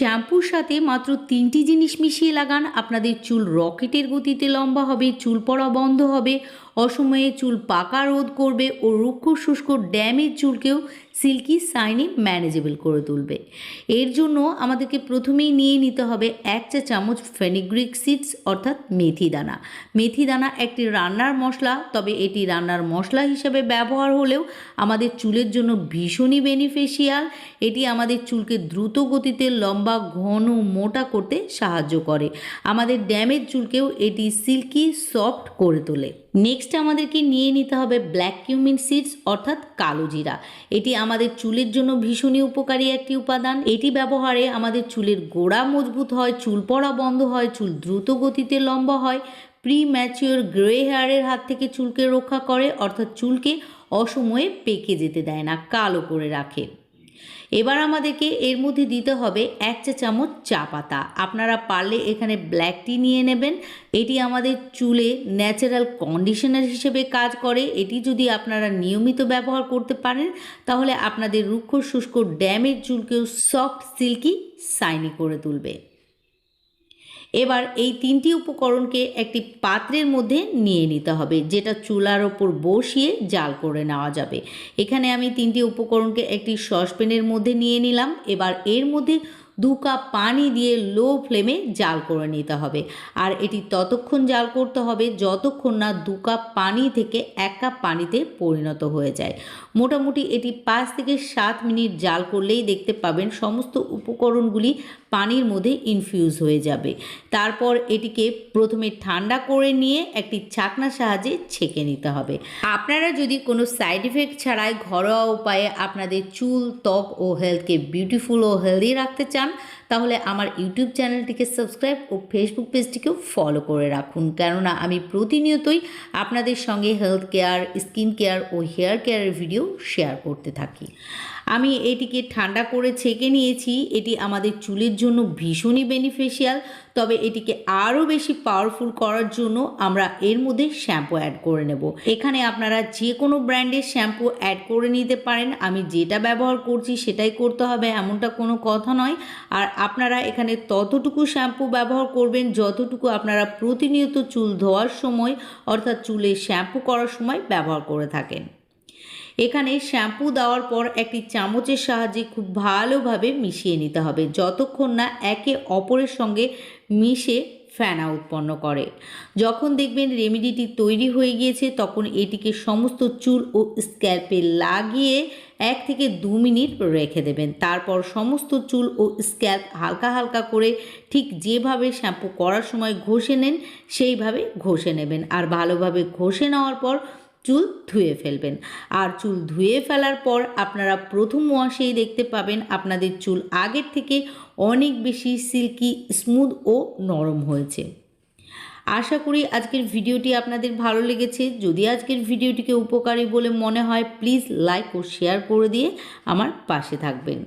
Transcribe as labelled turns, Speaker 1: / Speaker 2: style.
Speaker 1: শ্যাম্পুর সাথে মাত্র 3টি জিনিস মিশিয়ে লাগান, আপনাদের চুল রকেটের গতিতে লম্বা হবে, চুল পড়া বন্ধ হবে, অসময়ে চুল পাকা রোধ করবে ও রুক্ষ শুষ্ক ড্যামেজ চুলকেও সিল্কি শাইনি ম্যানেজেবল করে তুলবে। এর জন্য আমাদেরকে প্রথমেই নিয়ে নিতে হবে 1 চা চামচ ফেনিগ্রিক সিডস অর্থাৎ মেথি দানা। মেথি দানা একটি রান্নার মশলা, তবে এটি রান্নার মশলা হিসেবে ব্যবহার হলেও আমাদের চুলের জন্য ভীষণই বেনিফিশিয়াল। এটি আমাদের চুলকে দ্রুত গতিতে লম্বা, ঘন, মোটা করতে সাহায্য করে। আমাদের ড্যামেজ চুলকেও এটি সিল্কি সফট করে তোলে। নেক্সট আমাদেরকে নিয়ে নিতে হবে ব্ল্যাক কিউমিন সিডস অর্থাৎ কালো জিরা। এটি আমাদের চুলের জন্য ভীষণই উপকারী একটি উপাদান। এটি ব্যবহারে আমাদের চুলের গোড়া মজবুত হয়, চুল পড়া বন্ধ হয়, চুল দ্রুত গতিতে লম্বা হয়, প্রি ম্যাচিওর গ্রে হেয়ারের হাত থেকে চুলকে রক্ষা করে, অর্থাৎ চুলকে অসময়ে পেকে যেতে দেয় না, কালো করে রাখে। এবার আমাদেরকে এর মধ্যে দিতে হবে 1 চা চামচ চা পাতা। আপনারা পারলে এখানে ব্ল্যাক টি নিয়ে নেবেন। এটি আমাদের চুলে ন্যাচারাল কন্ডিশনার হিসেবে কাজ করে। এটি যদি আপনারা নিয়মিত ব্যবহার করতে পারেন তাহলে আপনাদের রুক্ষ শুষ্ক ড্যামেজ চুলকেও সফট, সিল্কি, শাইনি করে তুলবে। এবার এই 3টি উপকরণকে একটি পাত্রের মধ্যে নিয়ে নিতে হবে, যেটা চুলার ওপর বসিয়ে জাল করে নেওয়া যাবে। এখানে আমি 3টি উপকরণকে একটি সসপ্যানের মধ্যে নিয়ে নিলাম। এবার এর মধ্যে 2 কাপ পানি দিয়ে লো ফ্লেমে জাল করে নিতে হবে। আর এটি ততক্ষণ জাল করতে হবে যতক্ষণ না 2 কাপ পানি থেকে 1 কাপ পানিতে পরিণত হয়ে যায়। মোটামুটি এটি 5 থেকে 7 মিনিট জাল করলেই দেখতে পাবেন সমস্ত উপকরণগুলি পানির মধ্যে ইনফিউজ হয়ে যাবে। তারপর এটিকে প্রথমে ঠান্ডা করে নিয়ে একটি ছাঁকনার সাহায্যে ছেঁকে নিতে হবে। আপনারা যদি কোনো সাইড ইফেক্ট ছাড়াই ঘরোয়া উপায়ে আপনাদের চুল, ত্বক ও হেলথকে বিউটিফুল ও হেলদি রাখতে চান তাহলে আমার ইউটিউব চ্যানেলটিকে সাবস্ক্রাইব ও ফেসবুক পেজটিকেও ফলো করে রাখুন, কেননা আমি প্রতিনিয়তই আপনাদের সঙ্গে হেলথ কেয়ার, স্কিন কেয়ার ও হেয়ার কেয়ারের ভিডিও শেয়ার করতে থাকি। আমি এটিকে ঠান্ডা করে ছেঁকে নিয়েছি। এটি আমাদের চুলের জন্য ভীষণই বেনিফিশিয়াল, তবে এটিকে আরও বেশি পাওয়ারফুল করার জন্য আমরা এর মধ্যে শ্যাম্পু অ্যাড করে নেব। এখানে আপনারা যে কোনো ব্র্যান্ডের শ্যাম্পু অ্যাড করে নিতে পারেন। আমি যেটা ব্যবহার করছি সেটাই করতে হবে এমনটা কোনো কথা নয়। আর আপনারা এখানে ততটুকু শ্যাম্পু ব্যবহার করবেন যতটুকু আপনারা প্রতিনিয়ত চুল ধোয়ার সময় অর্থাৎ চুলে শ্যাম্পু করার সময় ব্যবহার করে থাকেন। এখানে শ্যাম্পু দেওয়ার পর একটি চামচের সাহায্যে খুব ভালোভাবে মিশিয়ে নিতে হবে যতক্ষণ না একে অপরের সঙ্গে মিশে ফেনা উৎপন্ন করে। যখন দেখবেন রেমেডিটি তৈরি হয়ে গিয়েছে তখন এটিকে সমস্ত চুল ও স্ক্যাল্পে লাগিয়ে 1 থেকে 2 মিনিট রেখে দেবেন। তারপর সমস্ত চুল ও স্ক্যাল্প হালকা হালকা করে ঠিক যেভাবে শ্যাম্পু করার সময় ঘষে নেন সেইভাবে ঘষে নেবেন। আর ভালোভাবে ঘষে নেওয়ার পর চুল ধুয়ে ফেলবেন। আর চুল ধুয়ে ফেলার পর আপনারা প্রথম ওয়াশেই দেখতে পাবেন আপনাদের চুল আগের থেকে অনেক বেশি সিল্কি, স্মুথ ও নরম হয়েছে। আশা করি আজকের ভিডিওটি আপনাদের ভালো লেগেছে। যদি আজকের ভিডিওটিকে উপকারী বলে মনে হয় প্লিজ লাইক ও শেয়ার করে দিয়ে আমার পাশে থাকবেন।